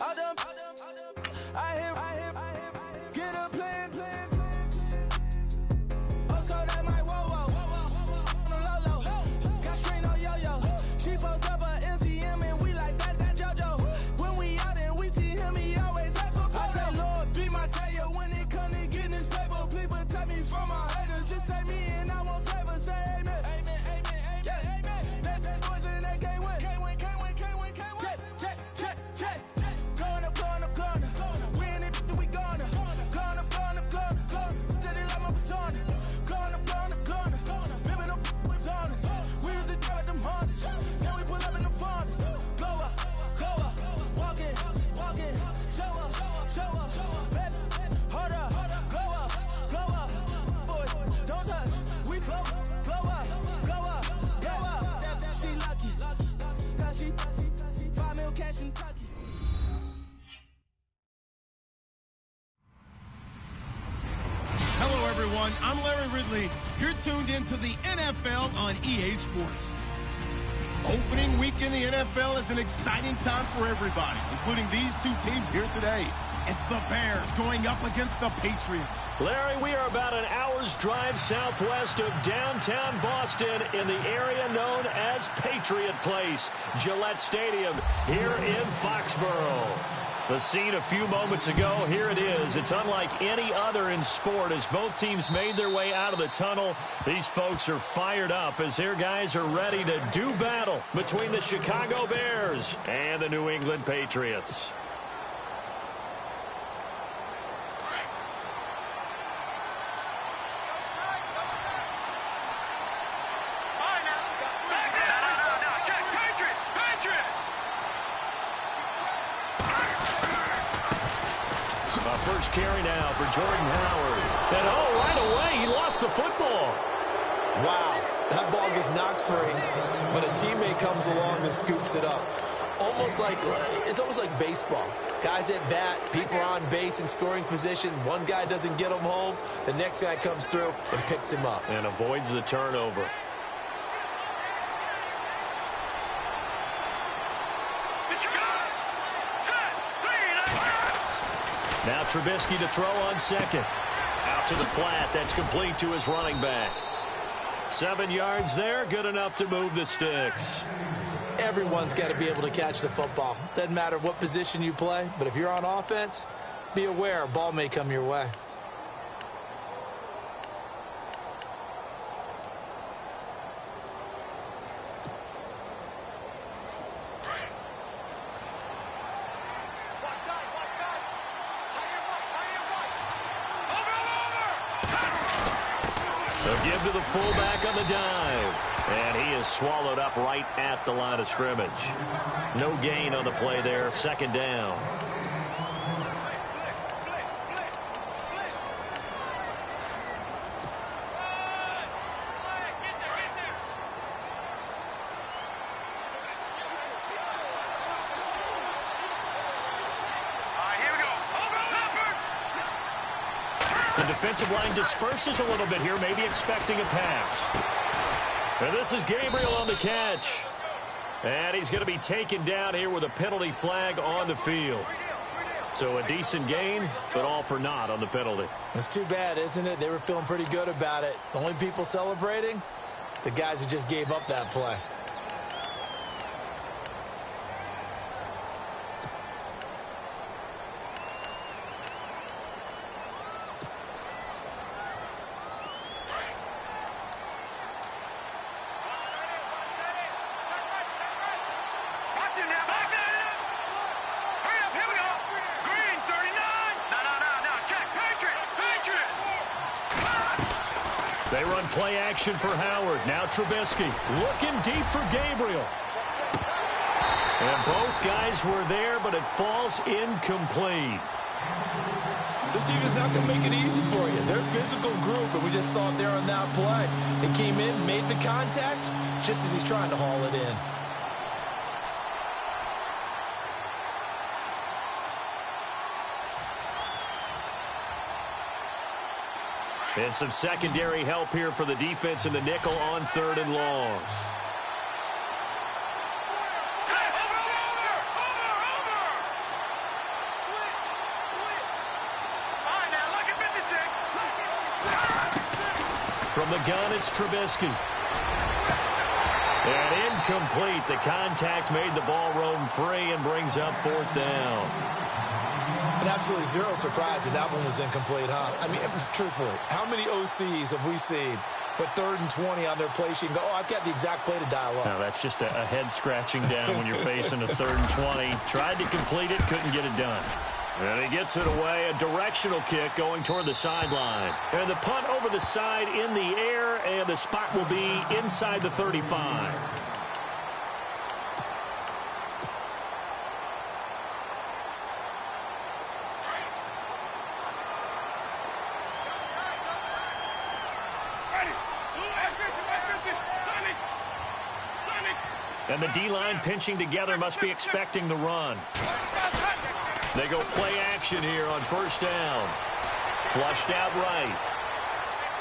I hit, get a plan. Postcode at my whoa. Low. Got strain on yo-yo. She post up a MCM and we like that JoJo. When we out and we see him, he always ask for photo. I say, Lord, be my savior when it come to getting this paper. Please protect me from my haters. Just say me and I won't save her. Say amen. Yeah. That boys and they can't win. Jet. Going up. We in it, we gonna. Going up. Did it like my persona. Going up. Living up was honest. We used to drive them Hondas. Now we pull up in the Fondas. Go up. Walk in. Show up. Baby, hold up. Go up. Boys, don't touch. We flow up. She lucky. Cause she 5 mil cash in Kentucky. Hello, everyone. I'm Larry Ridley. You're tuned into the NFL on EA Sports. Opening week in the NFL is an exciting time for everybody, including these two teams here today. It's the Bears going up against the Patriots. Larry, we are about an hour's drive southwest of downtown Boston in the area known as Patriot Place, Gillette Stadium here in Foxborough. The scene a few moments ago, here it is. It's unlike any other in sport as both teams made their way out of the tunnel. These folks are fired up as their guys are ready to do battle between the Chicago Bears and the New England Patriots. First carry now for Jordan Howard. And right away, he lost the football. Wow, that ball gets knocked free, but a teammate comes along and scoops it up. It's almost like baseball. Guys at bat, people are on base in scoring position. One guy doesn't get him home. The next guy comes through and picks him up. And avoids the turnover. Now Trubisky to throw on second. Out to the flat. That's complete to his running back. 7 yards there. Good enough to move the sticks. Everyone's got to be able to catch the football. Doesn't matter what position you play, but if you're on offense, be aware a ball may come your way. Give to the fullback on the dive. And he is swallowed up right at the line of scrimmage. No gain on the play there. Second down. The defensive line disperses a little bit here, maybe expecting a pass. And this is Gabriel on the catch. And he's going to be taken down here with a penalty flag on the field. So a decent gain, but all for naught on the penalty. It's too bad, isn't it? They were feeling pretty good about it. The only people celebrating, the guys who just gave up that play. They run play action for Howard. Now Trubisky looking deep for Gabriel. And both guys were there, but it falls incomplete. This team is not going to make it easy for you. They're a physical group, and we just saw it there on that play. It came in, made the contact, just as he's trying to haul it in. And some secondary help here for the defense in the nickel on 3rd and long. From the gun, it's Trubisky. And incomplete. The contact made the ball roam free and brings up 4th down. And absolutely zero surprise that that one was incomplete, huh? I mean, truthfully, how many OCs have we seen with 3rd and 20 on their play sheet and go, oh, I've got the exact play to dial up? No, that's just a head scratching down when you're facing a 3rd and 20. Tried to complete it, couldn't get it done. And he gets it away, a directional kick going toward the sideline. And the punt over the side in the air, and the spot will be inside the 35. And the D-line pinching together must be expecting the run. They go play action here on 1st down. Flushed out right.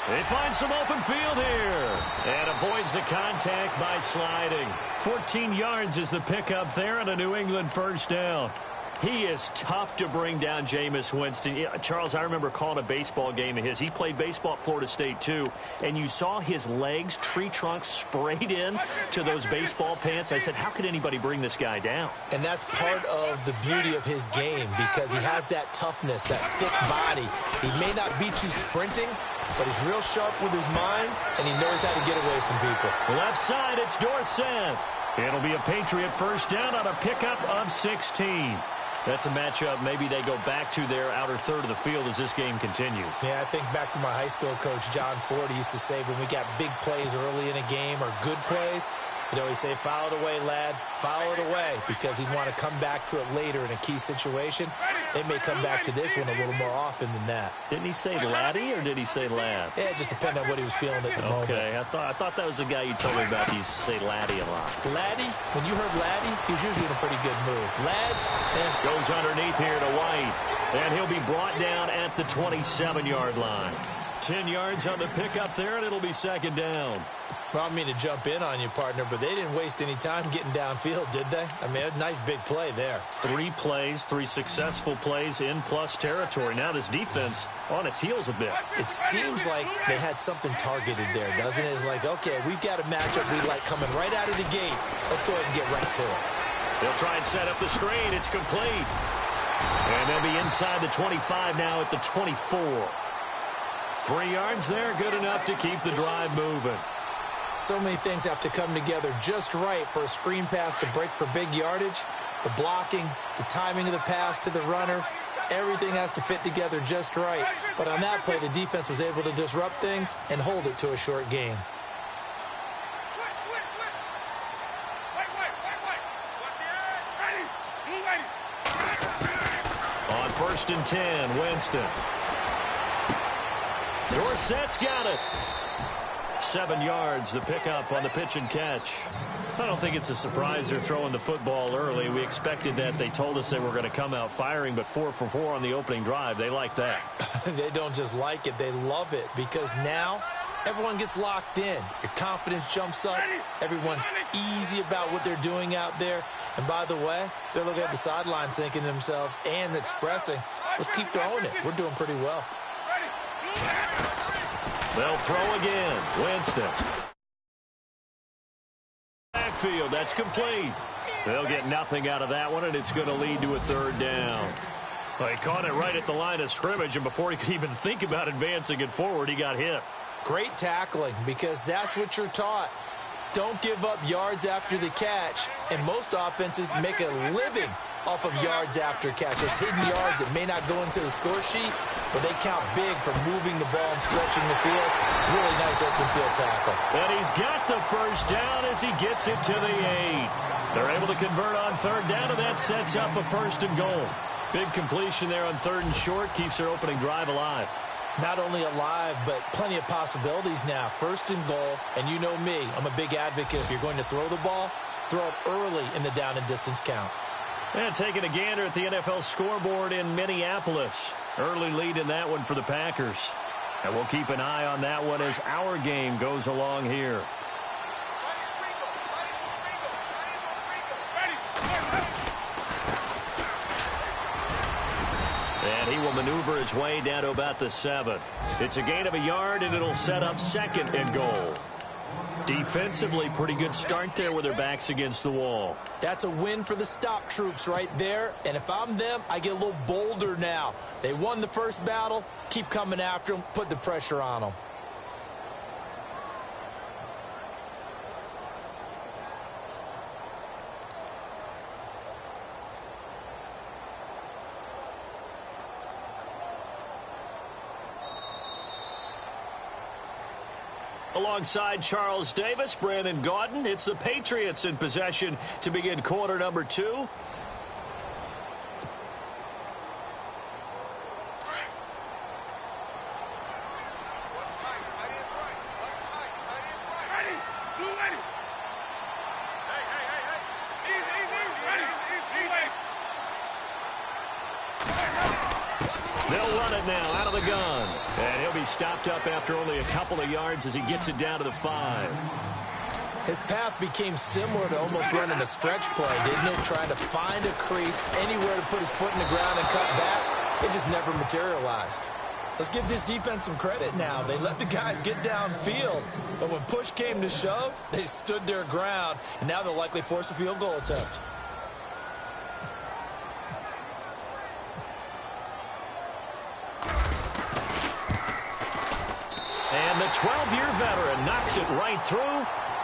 They find some open field here. And avoids the contact by sliding. 14 yards is the pickup there on a New England 1st down. He is tough to bring down, Jameis Winston. Yeah, Charles, I remember calling a baseball game of his. He played baseball at Florida State, too. And you saw his legs, tree trunks sprayed in to those baseball pants. I said, how could anybody bring this guy down? And that's part of the beauty of his game because he has that toughness, that thick body. He may not beat you sprinting, but he's real sharp with his mind, and he knows how to get away from people. Left side, it's Dorsett. It'll be a Patriot 1st down on a pickup of 16. That's a matchup maybe they go back to their outer 3rd of the field as this game continues. Yeah, I think back to my high school coach, John Ford. He used to say when we got big plays early in a game or good plays, he'd always say, foul it away, lad, foul it away, because he'd want to come back to it later in a key situation. They may come back to this one a little more often than that. Didn't he say laddie or did he say lad? Yeah, it just depended on what he was feeling at the moment. Okay, I thought that was the guy you told me about. He used to say laddie a lot. Laddie, when you heard laddie, he was usually in a pretty good mood. Lad, goes underneath here to White, and he'll be brought down at the 27-yard line. 10 yards on the pickup there, and it'll be 2nd down. Well, I mean to jump in on you, partner, but they didn't waste any time getting downfield, did they? I mean, a nice big play there. 3 plays, 3 successful plays in plus territory. Now this defense on its heels a bit. It seems like they had something targeted there, doesn't it? It's like, okay, we've got a matchup we like coming right out of the gate. Let's go ahead and get right to it. They'll try and set up the screen. It's complete. And they'll be inside the 25 now at the 24. 3 yards there, good enough to keep the drive moving. So many things have to come together just right for a screen pass to break for big yardage. The blocking, the timing of the pass to the runner, everything has to fit together just right. But on that play, the defense was able to disrupt things and hold it to a short gain. On 1st and 10, Winston. Dorsett's got it. 7 yards, the pickup on the pitch and catch. I don't think it's a surprise they're throwing the football early. We expected that. They told us they were going to come out firing, but 4 for 4 on the opening drive. They like that. They don't just like it, they love it, because now everyone gets locked in. Your confidence jumps up. Everyone's easy about what they're doing out there. And by the way, they're looking at the sideline thinking to themselves and expressing, let's keep throwing it. We're doing pretty well. They'll throw again. Winston. Backfield, that's complete. They'll get nothing out of that one, and it's going to lead to a 3rd down. Well, he caught it right at the line of scrimmage, and before he could even think about advancing it forward, he got hit. Great tackling, because that's what you're taught. Don't give up yards after the catch, and most offenses make a living off of yards after catch. Those hidden yards that may not go into the score sheet, but they count big for moving the ball and stretching the field. Really nice open field tackle. And he's got the 1st down as he gets it to the 8. They're able to convert on 3rd down, and that sets up a 1st and goal. Big completion there on 3rd and short, keeps their opening drive alive. Not only alive, but plenty of possibilities now. 1st and goal, and you know me, I'm a big advocate. If you're going to throw the ball, throw it early in the down and distance count. And taking a gander at the NFL scoreboard in Minneapolis. Early lead in that one for the Packers. And we'll keep an eye on that one as our game goes along here. And he will maneuver his way down to about the 7. It's a gain of a yard, and it'll set up 2nd and goal. Defensively, pretty good start there with their backs against the wall. That's a win for the stop troops right there. And if I'm them, I get a little bolder now. They won the first battle. Keep coming after them. Put the pressure on them. Alongside Charles Davis, Brandon Gaudin, it's the Patriots in possession to begin quarter number 2. They'll run it now out of the gun. And he'll be stopped up after only a couple of yards as he gets it down to the 5. His path became similar to almost running a stretch play, didn't it? Trying to find a crease, anywhere to put his foot in the ground and cut back. It just never materialized. Let's give this defense some credit now. They let the guys get downfield, but when push came to shove, they stood their ground, and now they'll likely force a field goal attempt. And the 12-year veteran knocks it right through,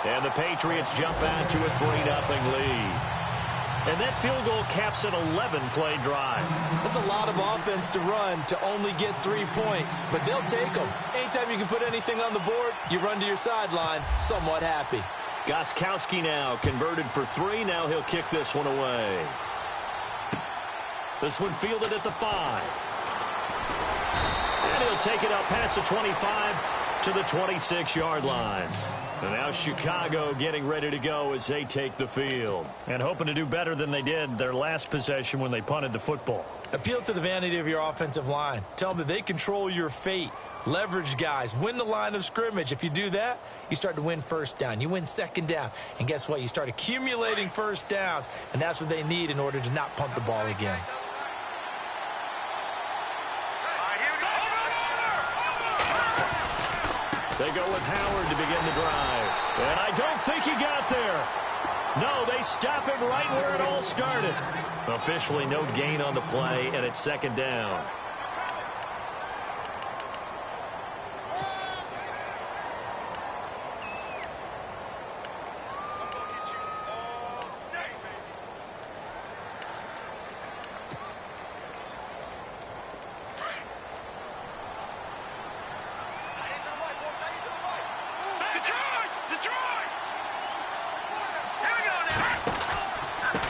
and the Patriots jump out to a 3-0 lead. And that field goal caps an 11-play drive. That's a lot of offense to run to only get 3 points, but they'll take them. Anytime you can put anything on the board, you run to your sideline somewhat happy. Gostkowski now converted for 3. Now he'll kick this one away. This one fielded at the 5. And he'll take it up past the 25 to the 26-yard line. And now Chicago getting ready to go as they take the field. And hoping to do better than they did their last possession when they punted the football. Appeal to the vanity of your offensive line. Tell them that they control your fate. Leverage guys. Win the line of scrimmage. If you do that, you start to win first down. You win second down. And guess what? You start accumulating first downs. And that's what they need in order to not punt the ball again. They go with Howard to begin the drive. And I don't think he got there. No, they stop it right where it all started. Officially no gain on the play, and it's second down.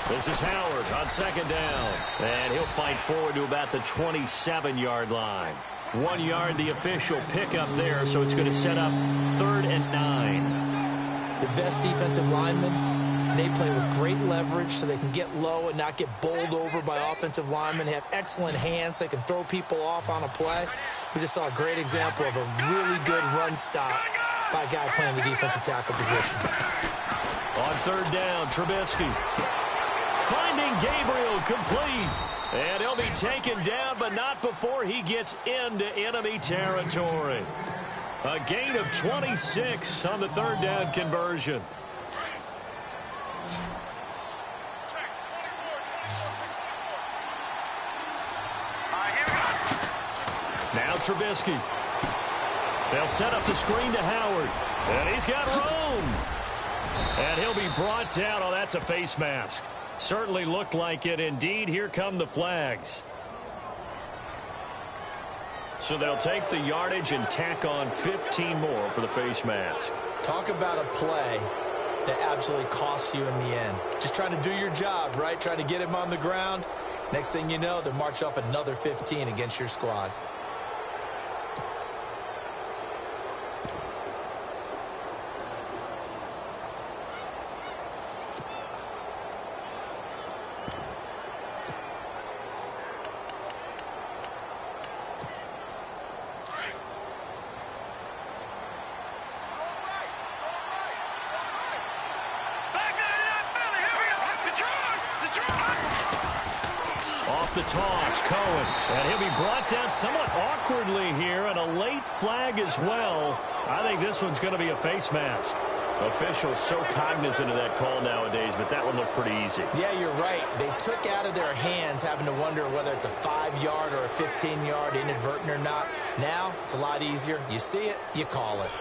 This is Howard on second down. And he'll fight forward to about the 27-yard line. 1 yard, the official pickup there, so it's going to set up 3rd and 9. The best defensive linemen, they play with great leverage so they can get low and not get bowled over by offensive linemen. They have excellent hands. They can throw people off on a play. We just saw a great example of a really good run stop by a guy playing the defensive tackle position. On 3rd down, Trubisky. Finding Gabriel complete. And he'll be taken down, but not before he gets into enemy territory. A gain of 26 on the 3rd down conversion. Now Trubisky. They'll set up the screen to Howard. And he's got room. And he'll be brought down. Oh, that's a face mask. Certainly looked like it. Indeed, here come the flags. So they'll take the yardage and tack on 15 more for the face mask. Talk about a play that absolutely costs you in the end. Just trying to do your job, right? Trying to get him on the ground. Next thing you know, they'll march off another 15 against your squad. the toss. Cohen. And he'll be brought down somewhat awkwardly here, and a late flag as well. I think this one's going to be a face mask. Officials so cognizant of that call nowadays, but that one looked pretty easy. Yeah, you're right. They took out of their hands having to wonder whether it's a 5-yard or a 15-yard inadvertent or not. Now, it's a lot easier. You see it, you call it.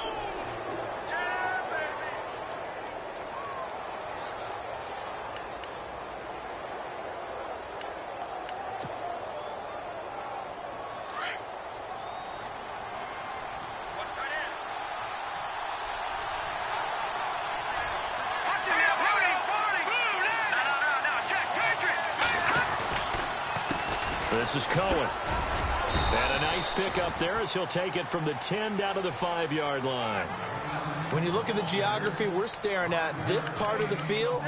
This is Cohen. And a nice pick up there as he'll take it from the 10 down to the 5-yard line. When you look at the geography we're staring at, this part of the field,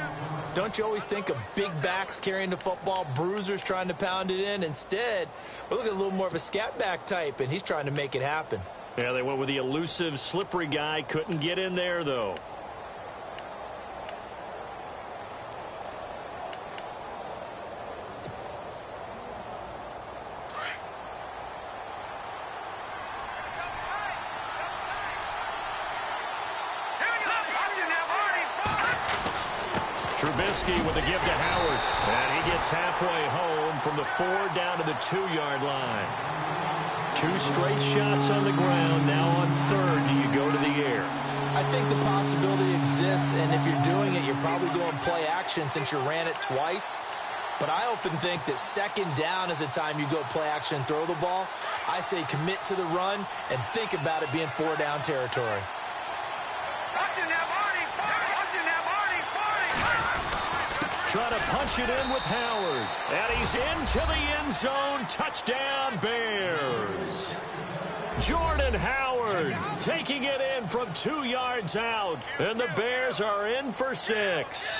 don't you always think of big backs carrying the football, bruisers trying to pound it in? Instead, we're looking at a little more of a scat back type, and he's trying to make it happen. Yeah, they went with the elusive, slippery guy. Couldn't get in there, though. Trubisky with a give to Howard. And he gets halfway home from the 4 down to the 2-yard line. 2 straight shots on the ground. Now on 3rd, do you go to the air? I think the possibility exists, and if you're doing it, you're probably going play action since you ran it twice. But I often think that 2nd down is the time you go play action and throw the ball. I say commit to the run and think about it being 4-down territory. Trying to punch it in with Howard. And he's into the end zone. Touchdown, Bears. Jordan Howard taking it in from 2 yards out. And the Bears are in for 6.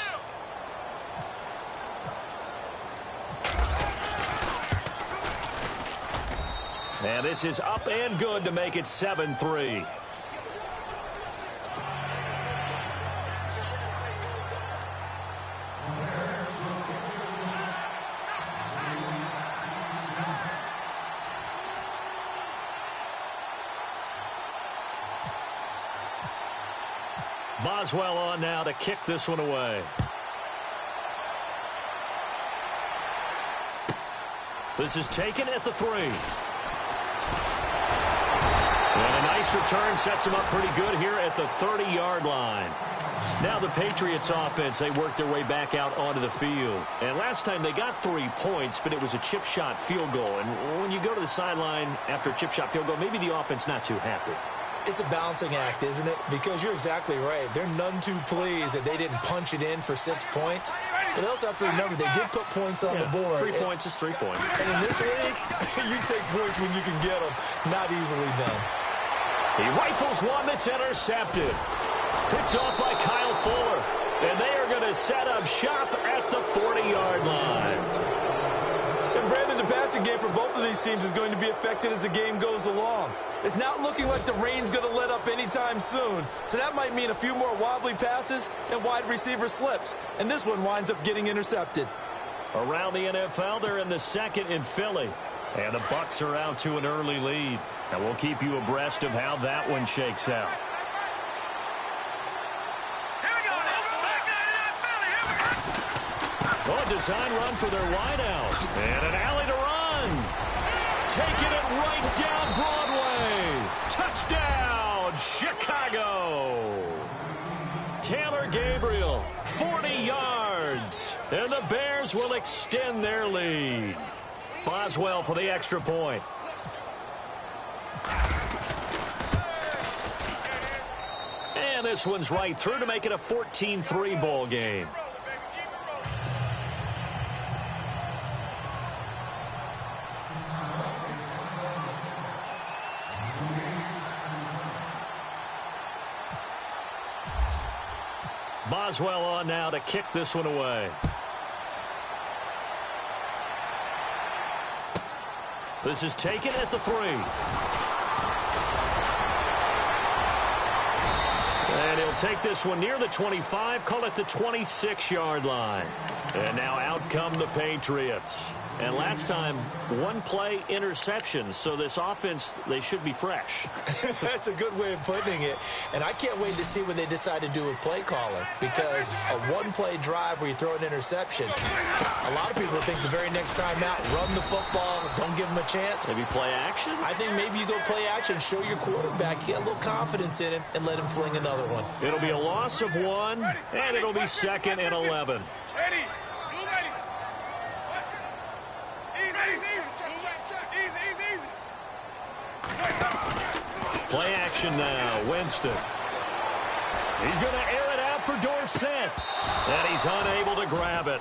And this is up and good to make it 7-3. Boswell on now to kick this one away. This is taken at the 3. And a nice return sets him up pretty good here at the 30-yard line. Now the Patriots offense, they worked their way back out onto the field. And last time they got 3 points, but it was a chip shot field goal. And when you go to the sideline after a chip shot field goal, maybe the offense not too happy. It's a balancing act, isn't it? Because you're exactly right. They're none too pleased that they didn't punch it in for 6 points. But they also have to remember they did put points on the board. 3 points is 3 points. And in this league, you take points when you can get them. Not easily done. He rifles one that's intercepted. Picked off by Kyle Fuller. And they are going to set up shop at the 40-yard line. And Brandon, the passing game for both of these teams is going to be affected as the game goes along. It's not looking like the rain's going to let up anytime soon. So that might mean a few more wobbly passes and wide receiver slips. And this one winds up getting intercepted. Around the NFL, they're in the 2nd in Philly. And the Bucs are out to an early lead. And we'll keep you abreast of how that one shakes out. Oh, a design run for their wideout. And an alley to run. Taking it right down Broadway. Touchdown, Chicago. Taylor Gabriel, 40 yards. And the Bears will extend their lead. Boswell for the extra point. And this one's right through to make it a 14-3 ball game. Boswell on now to kick this one away. This is taken at the 3. And he'll take this one near the 25, call it the 26-yard line. And now out come the Patriots. And last time, one-play interceptions. So this offense, they should be fresh. That's a good way of putting it. And I can't wait to see what they decide to do with play calling, because a one-play drive where you throw an interception, a lot of people think the very next time out, run the football, don't give them a chance. Maybe play action? I think maybe you go play action, show your quarterback, get a little confidence in him, and let him fling another one. It'll be a loss of 1, and it'll be 2nd and 11. Play action now. Winston. He's going to air it out for Dorsett. And he's unable to grab it.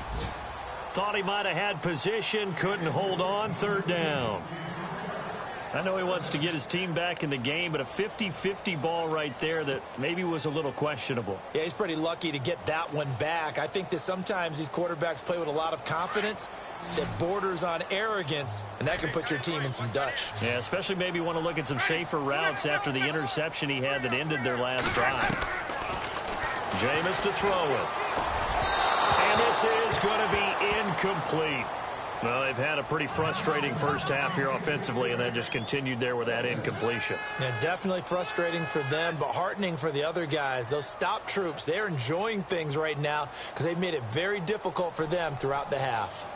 Thought he might have had position, couldn't hold on. 3rd down. I know he wants to get his team back in the game, but a 50-50 ball right there that maybe was a little questionable. Yeah, he's pretty lucky to get that one back. I think that sometimes these quarterbacks play with a lot of confidence that borders on arrogance, and that can put your team in some Dutch. Yeah, especially maybe want to look at some safer routes after the interception he had that ended their last drive. Jameis to throw it. And this is going to be incomplete. Well, they've had a pretty frustrating first half here offensively, and then just continued there with that incompletion. Yeah, definitely frustrating for them, but heartening for the other guys. Those stop troops, they're enjoying things right now because they've made it very difficult for them throughout the half.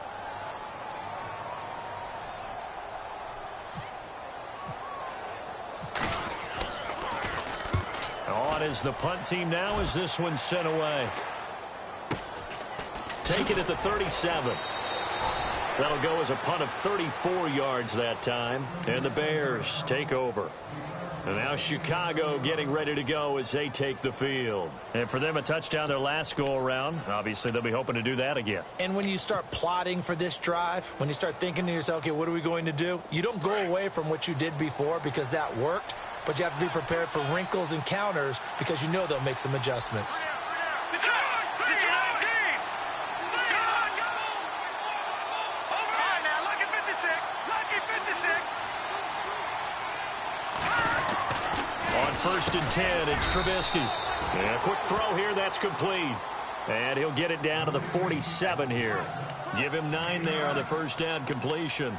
On is the punt team now as this one's sent away. Take it at the 37. That'll go as a punt of 34 yards that time. And the Bears take over. And now Chicago getting ready to go as they take the field. And for them, a touchdown their last go-around. Obviously, they'll be hoping to do that again. And when you start plotting for this drive, when you start thinking to yourself, okay, what are we going to do? You don't go away from what you did before because that worked. But you have to be prepared for wrinkles and counters because you know they'll make some adjustments. On 1st and 10, it's Trubisky. And a quick throw here, that's complete. And he'll get it down to the 47 here. Give him 9 there on the first down completion.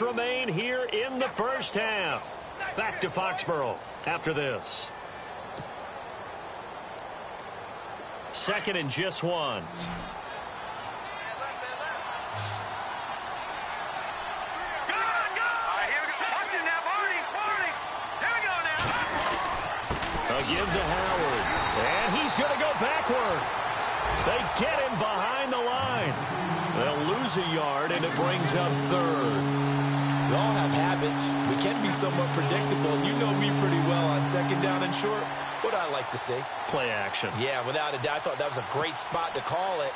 Remain here in the first half. Back to Foxborough after this. 2nd and just 1. A give to Howard. And he's going to go backward. They get him behind the line. They'll lose a yard, and it brings up 3rd. We all have habits. We can be somewhat predictable. You know me pretty well on 2nd down and short. What do I like to see? Play action. Yeah, without a doubt. I thought that was a great spot to call it.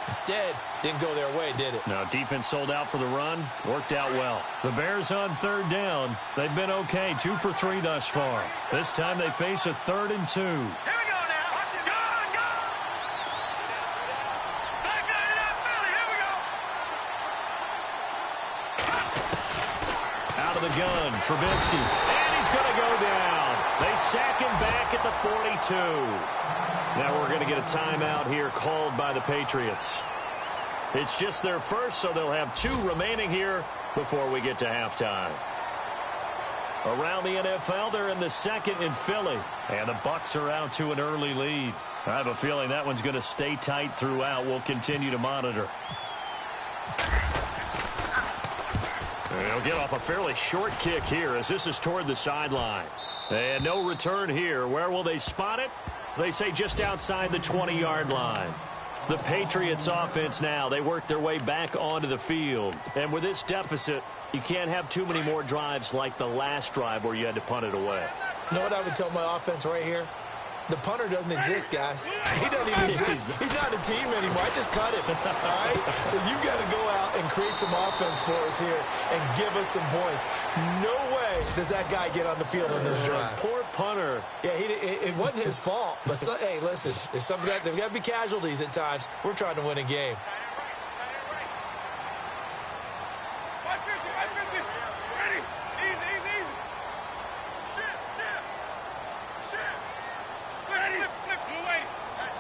Instead, didn't go their way, did it? No, defense sold out for the run. Worked out well. The Bears on 3rd down. They've been okay. 2 for 3 thus far. This time they face a 3rd and 2. Out of the gun, Trubisky. And he's going to go down. They sack him back at the 42. Now we're going to get a timeout here called by the Patriots. It's just their first, so they'll have 2 remaining here before we get to halftime. Around the NFL, they're in the 2nd in Philly. And the Bucs are out to an early lead. I have a feeling that one's going to stay tight throughout. We'll continue to monitor. They'll get off a fairly short kick here as this is toward the sideline. And no return here. Where will they spot it? They say just outside the 20-yard line. The Patriots offense now, they work their way back onto the field. And with this deficit, you can't have too many more drives like the last drive where you had to punt it away. You know what I would tell my offense right here? The punter doesn't exist, guys. He doesn't even exist. He's not a team anymore. I just cut him. All right? So you've got to go out and create some offense for us here and give us some points. No way does that guy get on the field on this drive. Poor punter. Yeah, it wasn't his fault. But, hey, listen, there's got to be casualties at times. We're trying to win a game. Ready. Easy. Shift. Ready. Flip. Blue way. Catch.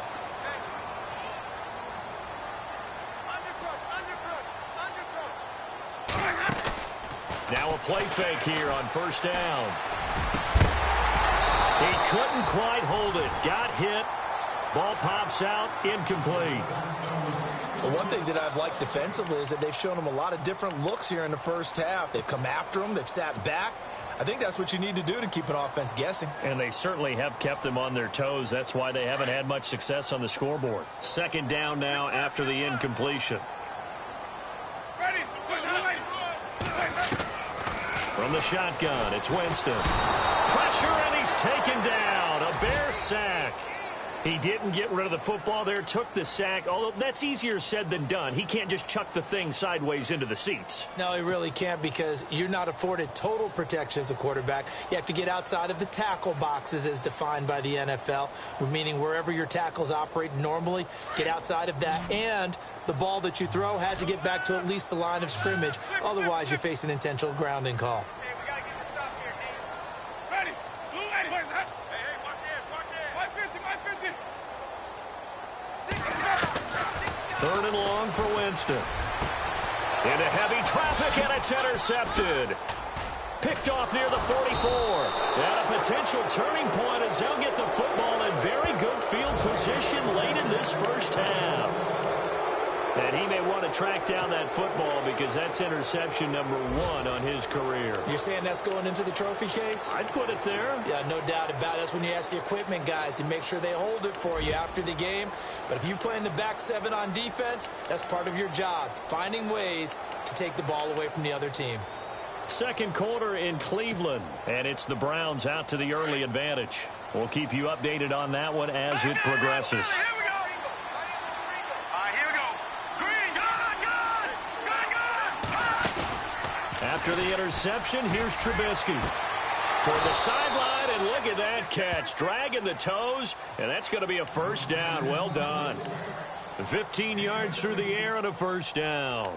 Undercross. Now a play fake here on first down. He couldn't quite hold it. Got hit. Ball pops out. Incomplete. Well, one thing that I've liked defensively is that they've shown him a lot of different looks here in the first half. They've come after him. They've sat back. I think that's what you need to do to keep an offense guessing. And they certainly have kept them on their toes. That's why they haven't had much success on the scoreboard. Second down now after the incompletion. Ready. From the shotgun, it's Winston. Pressure, and he's taken down. A Bear sack. He didn't get rid of the football there, took the sack, although that's easier said than done. He can't just chuck the thing sideways into the seats. No, he really can't, because you're not afforded total protection as a quarterback. You have to get outside of the tackle boxes as defined by the NFL, meaning wherever your tackles operate normally, get outside of that, and the ball that you throw has to get back to at least the line of scrimmage. Otherwise, you face an intentional grounding call. Hey, we got to get this stop here. Ready. Blue way. Hey, watch this. 550. Third and long for Winston. Into heavy traffic, and it's intercepted. Picked off near the 44. And a potential turning point as they'll get the football in very good field position late in this first half. And he may want to track down that football because that's interception number 1 on his career. You're saying that's going into the trophy case? I'd put it there. Yeah, no doubt about it. That's when you ask the equipment guys to make sure they hold it for you after the game. But if you play in the back 7 on defense, that's part of your job, finding ways to take the ball away from the other team. Second quarter in Cleveland, and it's the Browns out to the early advantage. We'll keep you updated on that one as it progresses. Here we go. Here we go. Green. Good. After the interception, here's Trubisky. Toward the sideline, and look at that catch. Dragging the toes, and that's going to be a first down. Well done. 15 yards through the air and a first down.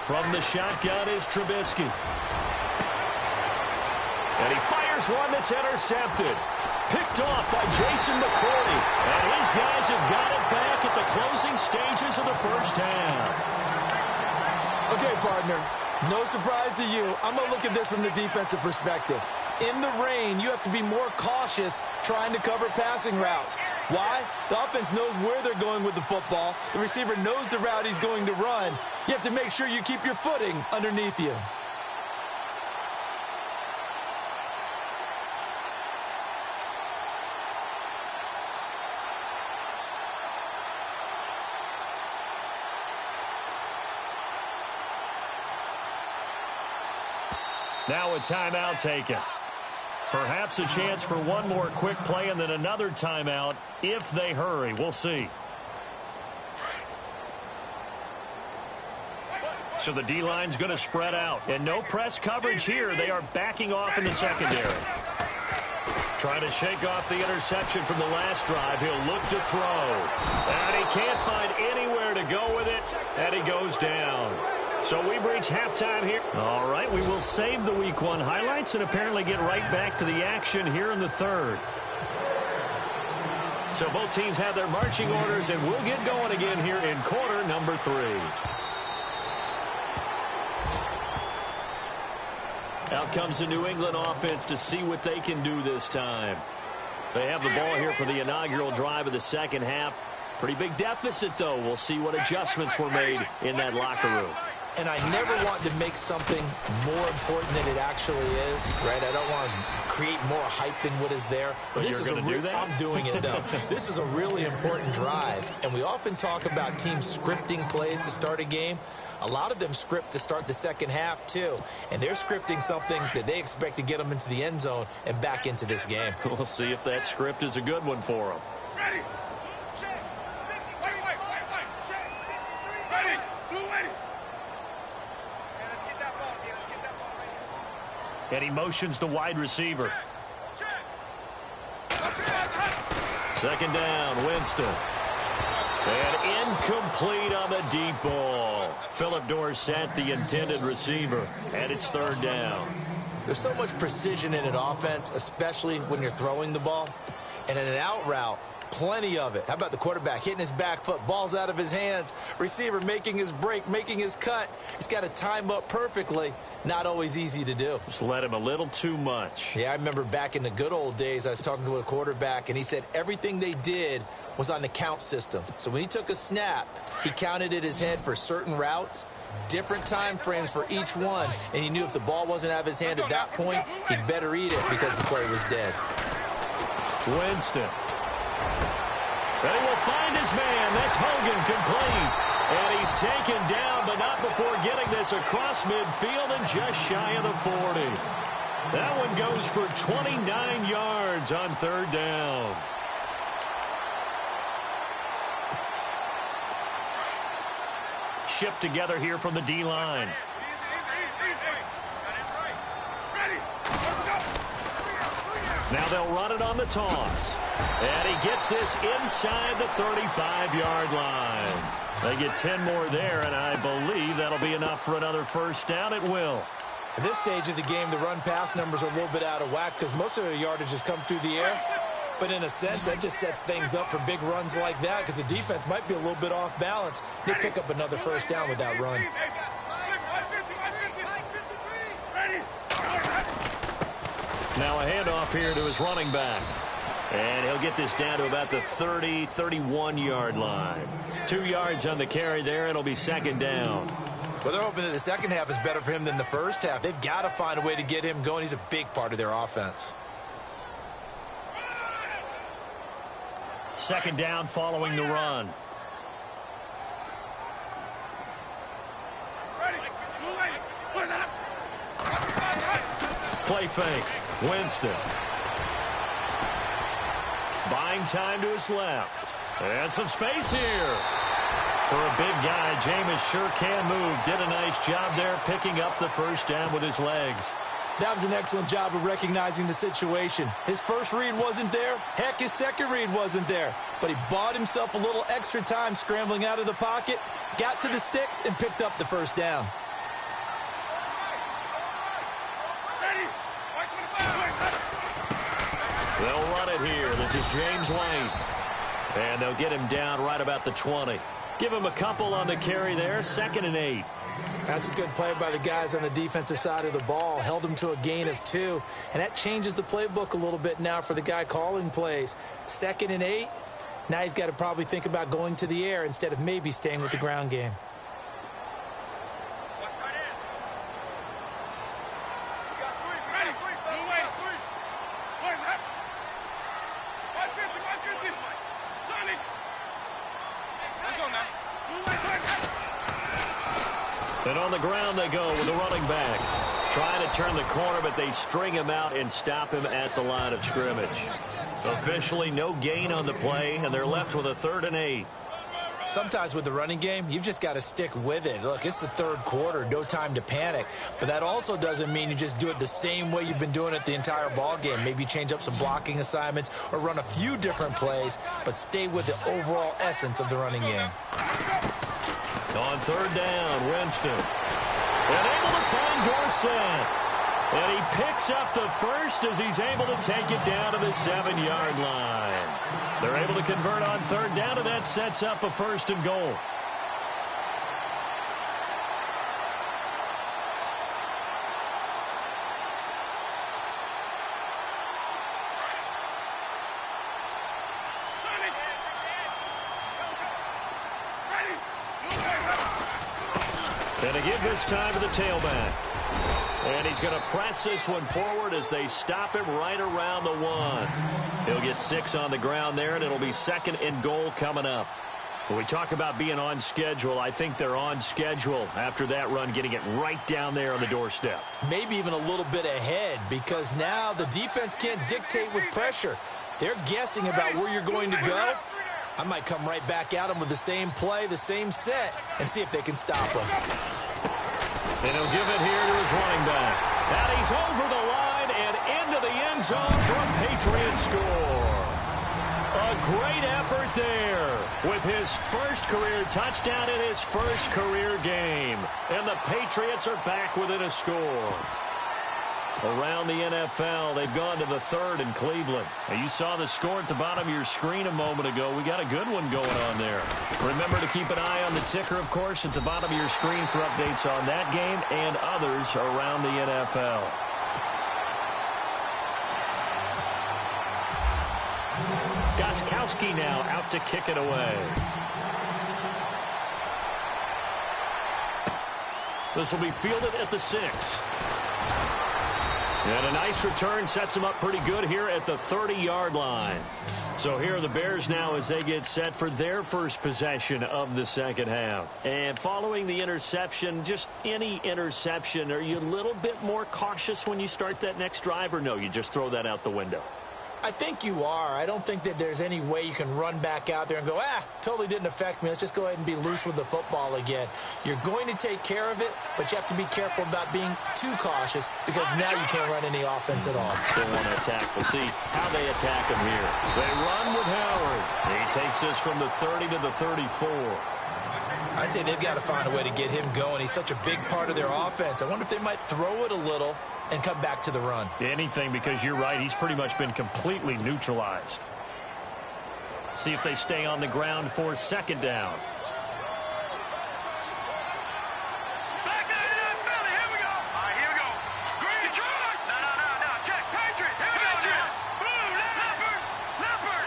From the shotgun is Trubisky. And he fires one that's intercepted. Picked off by Jason McCourty. And his guys have got it back at the closing stages of the first half. Okay, partner, no surprise to you. I'm going to look at this from the defensive perspective. In the rain, you have to be more cautious trying to cover passing routes. Why? The offense knows where they're going with the football. The receiver knows the route he's going to run. You have to make sure you keep your footing underneath you. Now a timeout taken. Perhaps a chance for one more quick play and then another timeout if they hurry. We'll see. So the D-line's going to spread out. And no press coverage here. They are backing off in the secondary. Trying to shake off the interception from the last drive. He'll look to throw. And he can't find anywhere to go with it. And he goes down. So we've reached halftime here. All right, we will save the Week 1 highlights and apparently get right back to the action here in the third. So both teams have their marching orders, and we'll get going again here in quarter number 3. Out comes the New England offense to see what they can do this time. They have the ball here for the inaugural drive of the second half. Pretty big deficit, though. We'll see what adjustments were made in that locker room. And I never want to make something more important than it actually is, right? I don't want to create more hype than what is there. But this you're is going to do that? I'm doing it, though. This is a really important drive. And we often talk about teams scripting plays to start a game. A lot of them script to start the second half, too. And they're scripting something that they expect to get them into the end zone and back into this game. We'll see if that script is a good one for them. Ready. Check. Wait. Check. Ready. Blue ready. Okay, let's get that ball. Let's get that ball right here. And he motions the wide receiver. Check. Second down, Winston. And incomplete on the deep ball. Philip Dorsett, the intended receiver, and it's third down. There's so much precision in an offense, especially when you're throwing the ball. And in an out route, plenty of it. How about the quarterback hitting his back foot, ball's out of his hands, receiver making his break, making his cut. He's got to time up perfectly. Not always easy to do. Just let him a little too much. Yeah, I remember back in the good old days, I was talking to a quarterback, and he said everything they did was on the count system. So when he took a snap, he counted in his head for certain routes, different time frames for each one, and he knew if the ball wasn't out of his hand at that point, he'd better eat it because the play was dead. Winston. And he will find his man. That's Hogan, complete. And he's taken down, but not before getting this across midfield and just shy of the 40. That one goes for 29 yards on third down. Shift together here from the D-line. Now they'll run it on the toss. And he gets this inside the 35-yard line. They get 10 more there, and I believe that'll be enough for another first down. It will. At this stage of the game, the run-pass numbers are a little bit out of whack because most of the yardage has come through the air. But in a sense, that just sets things up for big runs like that because the defense might be a little bit off balance. They pick up another first down with that run. Now a handoff here to his running back. And he'll get this down to about the 30, 31-yard line. 2 yards on the carry there. It'll be second down. Well, they're hoping that the second half is better for him than the first half. They've got to find a way to get him going. He's a big part of their offense. Second down following the run. Play fake. Winston. Buying time to his left. And some space here. For a big guy, Jameis sure can move. Did a nice job there picking up the first down with his legs. That was an excellent job of recognizing the situation. His first read wasn't there. Heck, his second read wasn't there. But he bought himself a little extra time scrambling out of the pocket, got to the sticks, and picked up the first down. They'll run it here. This is James White. And they'll get him down right about the 20. Give him a couple on the carry there. 2nd and 8. That's a good play by the guys on the defensive side of the ball. Held him to a gain of 2. And that changes the playbook a little bit now for the guy calling plays. 2nd and 8. Now he's got to probably think about going to the air instead of maybe staying with the ground game. And on the ground they go with the running back. Trying to turn the corner, but they string him out and stop him at the line of scrimmage. Officially no gain on the play, and they're left with a 3rd and 8. Sometimes with the running game, you've just got to stick with it. Look, it's the third quarter, no time to panic. But that also doesn't mean you just do it the same way you've been doing it the entire ball game. Maybe change up some blocking assignments or run a few different plays, but stay with the overall essence of the running game. On 3rd down, Winston. And able to find Dorsett. And he picks up the first as he's able to take it down to the 7-yard line. They're able to convert on 3rd down, and that sets up a 1st and goal. And to give this time to the tailback. And he's going to press this one forward as they stop him right around the 1. He'll get 6 on the ground there, and it'll be 2nd and goal coming up. When we talk about being on schedule, I think they're on schedule after that run, getting it right down there on the doorstep. Maybe even a little bit ahead, because now the defense can't dictate with pressure. They're guessing about where you're going to go. I might come right back at them with the same play, the same set, and see if they can stop them. And he'll give it here to his running back. And he's over the line and into the end zone for a Patriot score. A great effort there with his first career touchdown in his first career game. And the Patriots are back within a score. Around the NFL, they've gone to the 3rd in Cleveland. And you saw the score at the bottom of your screen a moment ago. We got a good one going on there. Remember to keep an eye on the ticker, of course, at the bottom of your screen for updates on that game and others around the NFL. Gostkowski now out to kick it away. This will be fielded at the 6. And a nice return sets him up pretty good here at the 30-yard line. So here are the Bears now as they get set for their first possession of the second half. And following the interception, just any interception, are you a little bit more cautious when you start that next drive, or no, you just throw that out the window? I think you are. I don't think that there's any way you can run back out there and go, totally didn't affect me. Let's just go ahead and be loose with the football again. You're going to take care of it, but you have to be careful about being too cautious because now you can't run any offense at all. Still want to attack. We'll see how they attack him here. They run with Howard. He takes this from the 30 to the 34. I'd say they've got to find a way to get him going. He's such a big part of their offense. I wonder if they might throw it a little and come back to the run. Anything, because you're right. He's pretty much been completely neutralized. See if they stay on the ground for 2nd down. Back to the NFL. Here we go. All right, here we go. Green. Detroit. No. Check. Patriot. Here we go now. Blue. Leopard.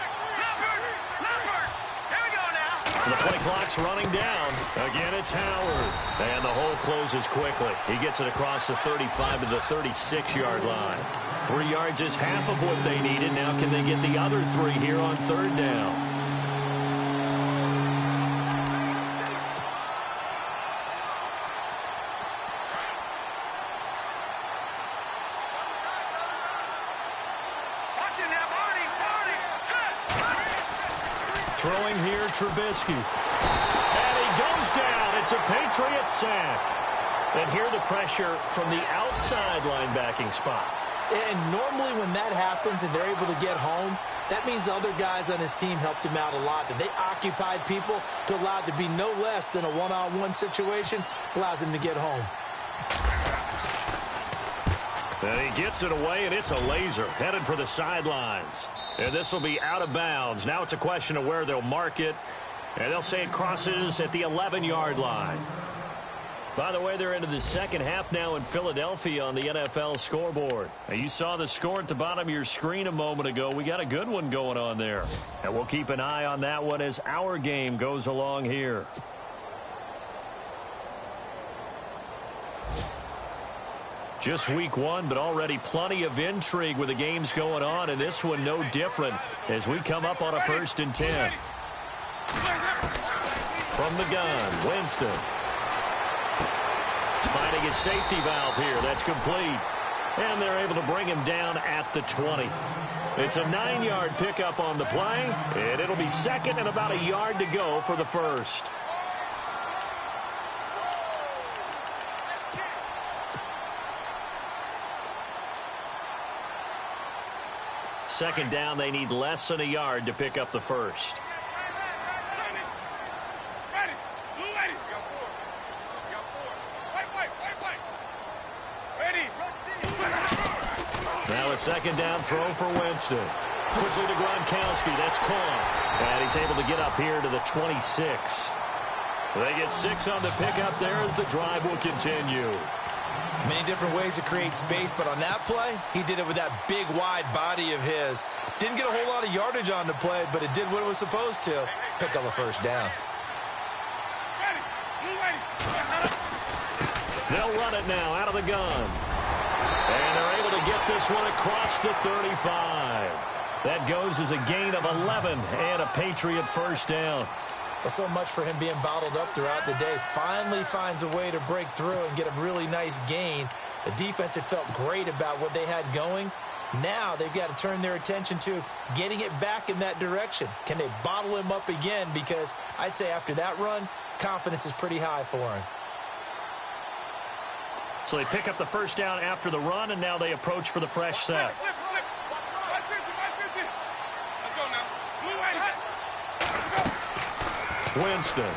Here we go now. The play clock's running down. Again, it's Howard. And the hole closes quickly. He gets it across the 35 to the 36-yard line. 3 yards is half of what they needed. Now can they get the other 3 here on 3rd down? Watching now, Barney. Set. Throwing here, Trubisky. And he goes down. It's a Patriot sack. And here the pressure from the outside linebacking spot. And normally when that happens and they're able to get home, that means the other guys on his team helped him out a lot. That they occupied people to allow it to be no less than a one-on-one situation, allows him to get home. And he gets it away, and it's a laser headed for the sidelines. And this will be out of bounds. Now it's a question of where they'll mark it. And they'll say it crosses at the 11-yard line. By the way, they're into the second half now in Philadelphia on the NFL scoreboard. Now, you saw the score at the bottom of your screen a moment ago. We got a good one going on there. And we'll keep an eye on that one as our game goes along here. Just week 1, but already plenty of intrigue with the games going on, and this one no different as we come up on a 1st and 10. From the gun, Winston. Finding his safety valve here. That's complete. And they're able to bring him down at the 20. It's a 9-yard pickup on the play, and it'll be 2nd and about a yard to go for the 1st. Second down, they need less than a yard to pick up the 1st. Now a 2nd down throw for Winston. Quickly to Gronkowski. That's caught. And he's able to get up here to the 26. They get 6 on the pickup there as the drive will continue. Many different ways to create space, but on that play, he did it with that big, wide body of his. Didn't get a whole lot of yardage on the play, but it did what it was supposed to. Pick up a 1st down. They'll run it now out of the gun. And they're able to get this one across the 35. That goes as a gain of 11 and a Patriot first down. Well, so much for him being bottled up throughout the day. Finally finds a way to break through and get a really nice gain. The defense had felt great about what they had going. Now they've got to turn their attention to getting it back in that direction. Can they bottle him up again? Because I'd say after that run, confidence is pretty high for him. So they pick up the first down after the run, and now they approach for the fresh set. Winston.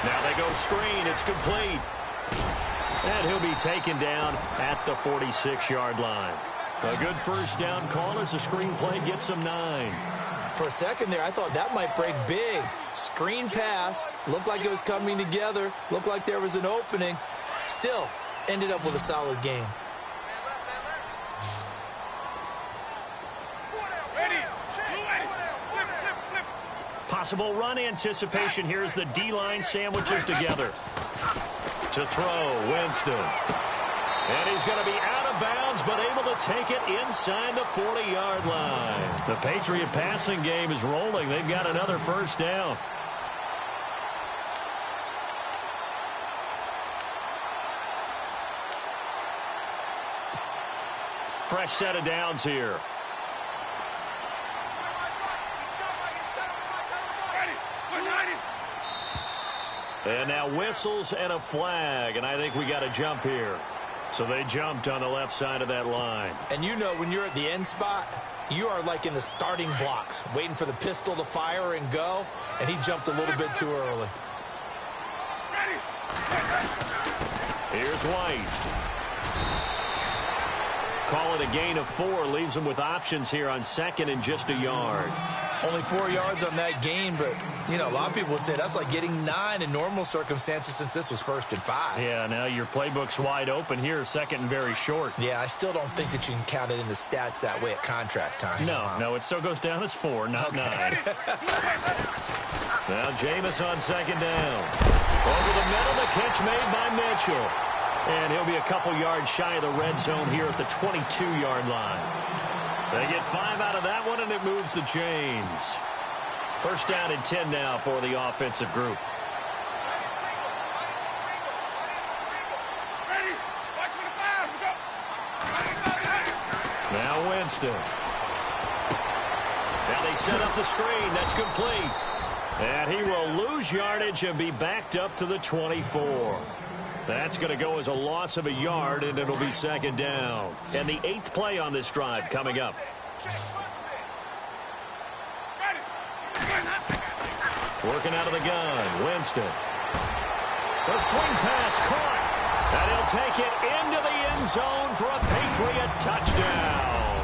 Now they go screen. It's complete. And he'll be taken down at the 46-yard line. A good first down call as the screen play gets him 9. For a second there, I thought that might break big. Screen pass. Looked like it was coming together. Looked like there was an opening. Still ended up with a solid game. Possible run anticipation here as the D-line sandwiches together. To throw, Winston. And he's going to be out of bounds, but able to take it inside the 40-yard line. The Patriot passing game is rolling. They've got another first down. Fresh set of downs here. And now whistles and a flag, and I think we got a jump here. So they jumped on the left side of that line. And you know when you're at the end spot, you are like in the starting blocks, waiting for the pistol to fire and go, and he jumped a little bit too early. Here's White. Call it a gain of 4, leaves him with options here on second and just a yard. Only 4 yards on that gain, but, you know, a lot of people would say that's like getting 9 in normal circumstances since this was 1st and 5. Yeah, now your playbook's wide open here, second and very short. Yeah, I still don't think that you can count it in the stats that way at contract time. No, it still goes down as 4, not 9. Now Jameis on second down. Over the middle, the catch made by Mitchell. And he'll be a couple yards shy of the red zone here at the 22-yard line. They get 5 out of that one, and it moves the chains. First down and 10 now for the offensive group. Now Winston. Now they set up the screen. That's complete. And he will lose yardage and be backed up to the 24. That's going to go as a loss of a yard, and it'll be second down. And the 8th play on this drive coming up. Working out of the gun, Winston. The swing pass caught. And he'll take it into the end zone for a Patriot touchdown.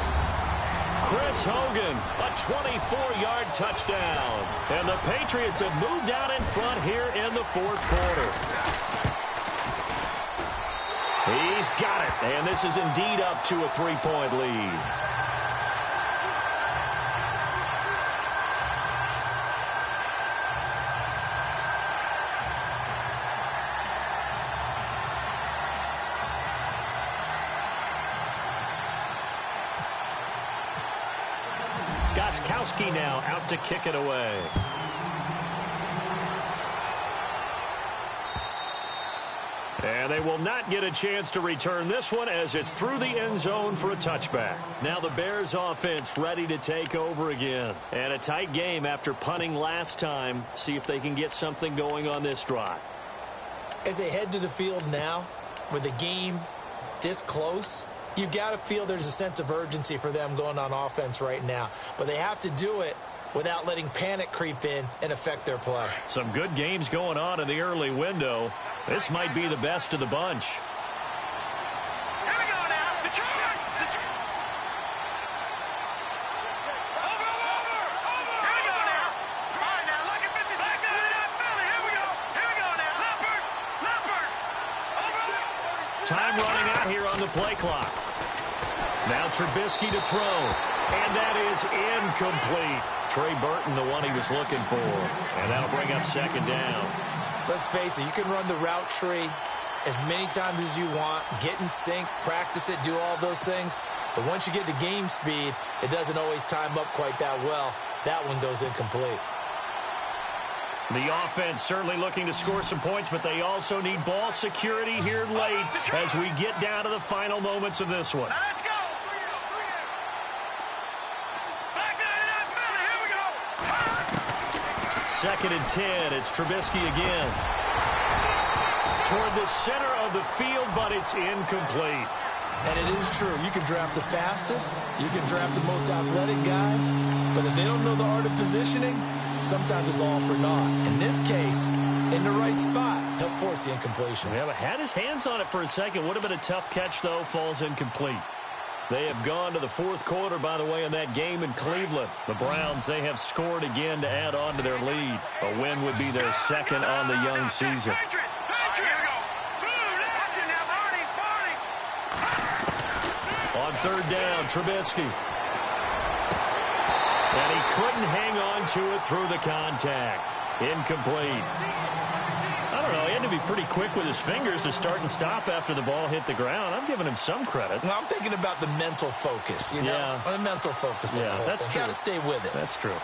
Chris Hogan, a 24-yard touchdown. And the Patriots have moved out in front here in the 4th quarter. He's got it, and this is indeed up to a 3-point lead. Gostkowski now out to kick it away. And they will not get a chance to return this one as it's through the end zone for a touchback. Now the Bears offense ready to take over again. And a tight game after punting last time. See if they can get something going on this drive. As they head to the field now, with the game this close, you've got to feel there's a sense of urgency for them going on offense right now. But they have to do it without letting panic creep in and affect their play. Some good games going on in the early window. This might be the best of the bunch. Here we go now. The charge. Over. Here we go now. All right, now look at 56. Here we go now. Leopard. Over. Time running out here on the play clock. Now Trubisky to throw. And that is incomplete. Trey Burton, the one he was looking for. And that'll bring up second down. Let's face it, you can run the route tree as many times as you want, get in sync, practice it, do all those things. But once you get to game speed, it doesn't always time up quite that well. That one goes incomplete. The offense certainly looking to score some points, but they also need ball security here late as we get down to the final moments of this one. Let's go. Back here we go. 2nd and 10. It's Trubisky again. Toward the center of the field, but it's incomplete. And it is true. You can draft the fastest. You can draft the most athletic guys. But if they don't know the art of positioning, sometimes it's all for naught. In this case, in the right spot, help force the incompletion. Yeah, but had his hands on it for a second. Would have been a tough catch, though. Falls incomplete. They have gone to the 4th quarter, by the way, in that game in Cleveland. The Browns, they have scored again to add on to their lead. A win would be their 2nd on the young season. On 3rd down, Trubisky. And he couldn't hang on to it through the contact. Incomplete. I don't know. He had to be pretty quick with his fingers to start and stop after the ball hit the ground. I'm giving him some credit. Well, I'm thinking about the mental focus, you know? Yeah. The mental focus. Yeah, that's true. Got to stay with it. That's true.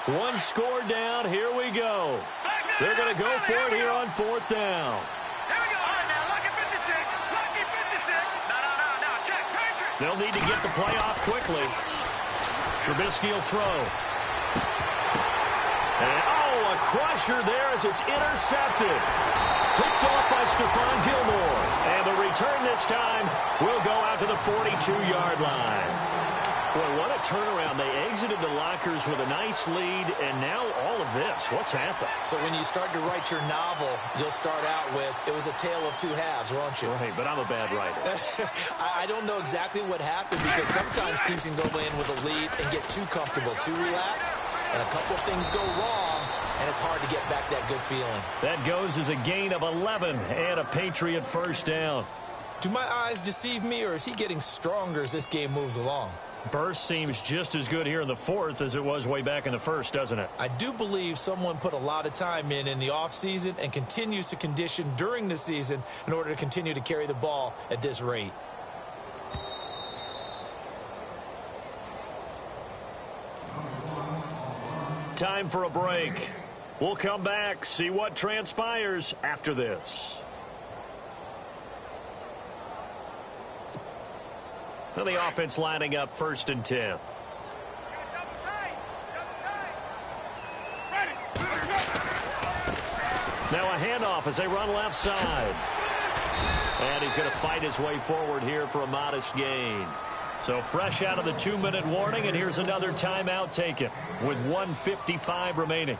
One score down. Here we go. They're going to go for it here on 4th down. Here we go. All right, now, lucky 56. Lucky 56. No. Check. Patriot. They'll need to get the play off quickly. Trubisky will throw. And, a crusher there as it's intercepted. Picked off by Stephon Gilmore. And the return this time will go out to the 42-yard line. Boy, what a turnaround. They exited the lockers with a nice lead, and now all of this. What's happened? So when you start to write your novel, you'll start out with, it was a tale of two halves, won't you? Right, but I'm a bad writer. I don't know exactly what happened because sometimes teams can go in with a lead and get too comfortable, too relaxed, and a couple of things go wrong, and it's hard to get back that good feeling. That goes as a gain of 11 and a Patriot 1st down. Do my eyes deceive me, or is he getting stronger as this game moves along? Burst seems just as good here in the 4th as it was way back in the 1st, doesn't it? I do believe someone put a lot of time in the offseason and continues to condition during the season in order to continue to carry the ball at this rate. Time for a break. We'll come back, see what transpires after this. So the offense lining up 1st and 10. Now a handoff as they run left side. And he's going to fight his way forward here for a modest gain. So fresh out of the 2-minute warning, and here's another timeout taken with 1:55 remaining.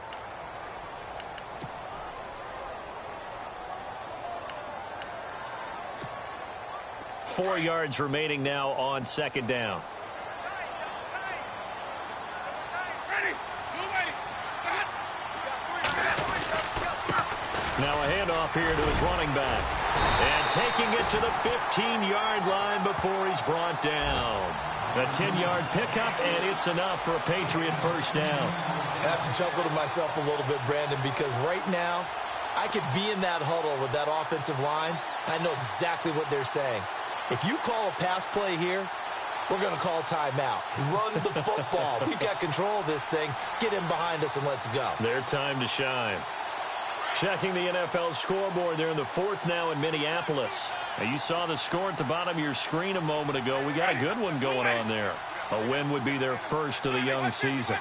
Four yards remaining now on 2nd down. Now a handoff here to his running back. And taking it to the 15-yard line before he's brought down. A 10-yard pickup, and it's enough for a Patriot 1st down. I have to chuckle to myself a little bit, Brandon, because right now I could be in that huddle with that offensive line. I know exactly what they're saying. If you call a pass play here, we're going to call timeout. Run the football. We've got control of this thing. Get him behind us and let's go. Their time to shine. Checking the NFL scoreboard there in the 4th now in Minneapolis. Now you saw the score at the bottom of your screen a moment ago. We got a good one going on there. A win would be their 1st of the young season.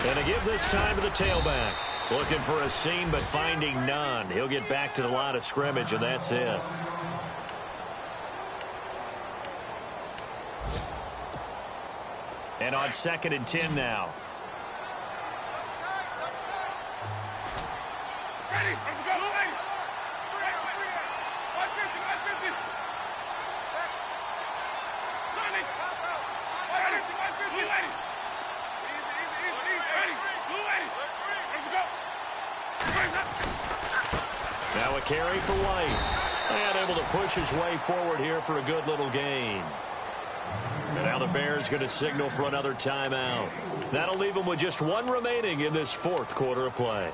And to give this time to the tailback. Looking for a seam, but finding none. He'll get back to the line of scrimmage, and that's it. And on 2nd and 10 now. Now a carry for White. And able to push his way forward here for a good little gain. And now the Bears going to signal for another timeout. That'll leave them with just one remaining in this fourth quarter of play.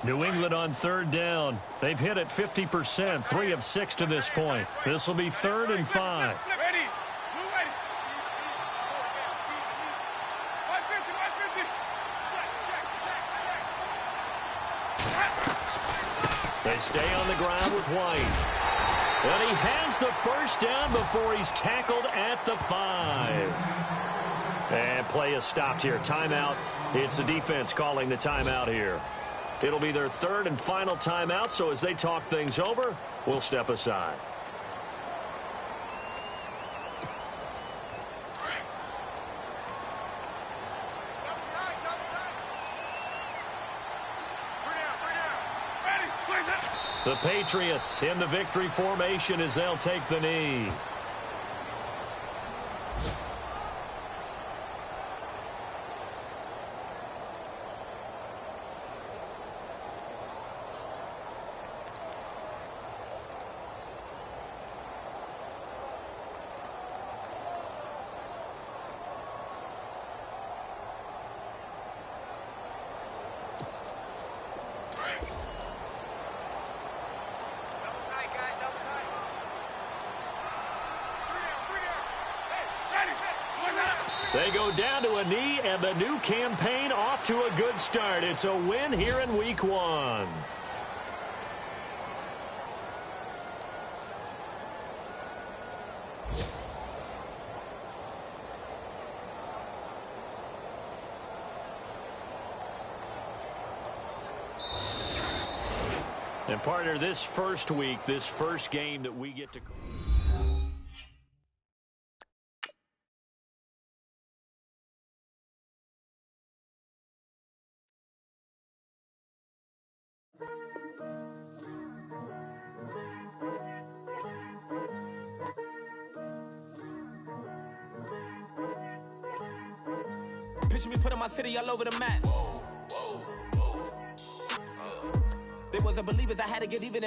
New England on third down. They've hit it 50%, 3 of 6 to this point. This will be 3rd and 5. They stay on the ground with White. And he has the first down before he's tackled at the 5. And play is stopped here. Timeout. It's the defense calling the timeout here. It'll be their 3rd and final timeout, so as they talk things over, we'll step aside. The Patriots in the victory formation as they'll take the knee. They go down to a knee, and the new campaign off to a good start. It's a win here in Week 1. And partner, this first week, this first game that we get to... Picture me putting my city all over the map. They wasn't believers, I had to get even.